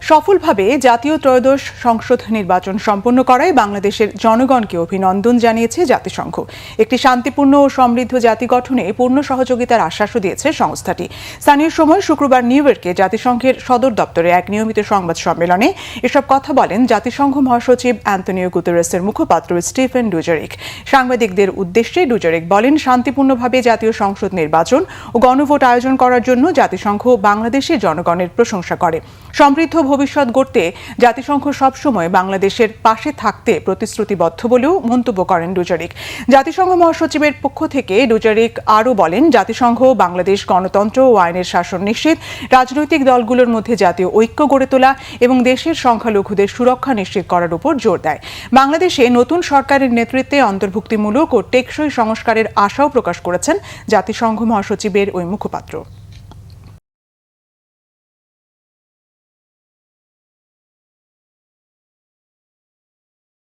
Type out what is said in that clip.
সফলভাবে জাতীয় ত্রয়োদশ সংসদ নির্বাচন সম্পন্ন করায় বাংলাদেশের জনগণকে অভিনন্দন জানিয়েছে জাতিসংঘ। একটি শান্তিপূর্ণ ও সমৃদ্ধ জাতি গঠনে পূর্ণ সহযোগিতার আশ্বাসও দিয়েছে সংস্থাটি। স্থানীয় সময় শুক্রবার নিউ ইয়র্কে জাতিসংঘের সদর দপ্তরে এক নিয়মিত সংবাদ সম্মেলনে এসব কথা বলেন জাতিসংঘ মহাসচিব অ্যান্তনিও গুতেরেসের মুখপাত্র স্টিফেন ডুজারিক। সাংবাদিকদের উদ্দেশ্যে ডুজারিক বলেন, শান্তিপূর্ণভাবে জাতীয় সংসদ নির্বাচন ও গণভোট আয়োজন করার জন্য জাতিসংঘ বাংলাদেশের জনগণের প্রশংসা করে। সমৃদ্ধ ভবিষ্যৎ গড়তে জাতিসংঘ সবসময় বাংলাদেশের পাশে থাকতে প্রতিশ্রুতিবদ্ধ বলেও মন্তব্য করেন ডুজারিক। জাতিসংঘ মহাসচিবের পক্ষ থেকে ডুজারিক আরও বলেন, জাতিসংঘ বাংলাদেশ গণতন্ত্র ও আইনের শাসন নিশ্চিত, রাজনৈতিক দলগুলোর মধ্যে জাতীয় ঐক্য গড়ে তোলা এবং দেশের সংখ্যালঘুদের সুরক্ষা নিশ্চিত করার উপর জোর দেয়। বাংলাদেশে নতুন সরকারের নেতৃত্বে অন্তর্ভুক্তিমূলক ও টেকসই সংস্কারের আশাও প্রকাশ করেছেন জাতিসংঘ মহাসচিবের ওই মুখপাত্র।